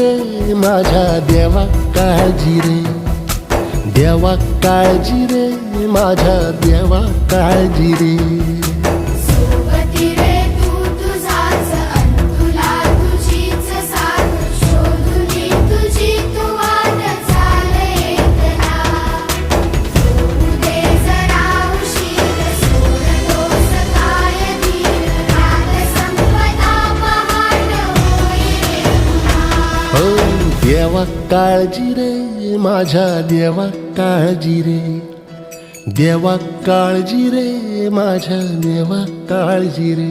रे माझ्या देवा काळजी रे, देवा काळजी रे माझ्या देवा काळजी रे. सोबती रे तू तुझाच अंतुला तुझीच साथ, शोधुनी तुझी तू वाट चाल एकला. होऊ दे जरा उशीर, सोड दोष काय धीर, रात संपदा पहाट होई रे पुन्हा. हो देवा काळजी रे माझ्या देवा काळजी रे, देवा काळजी रे माझ्या देवा काळजी रे.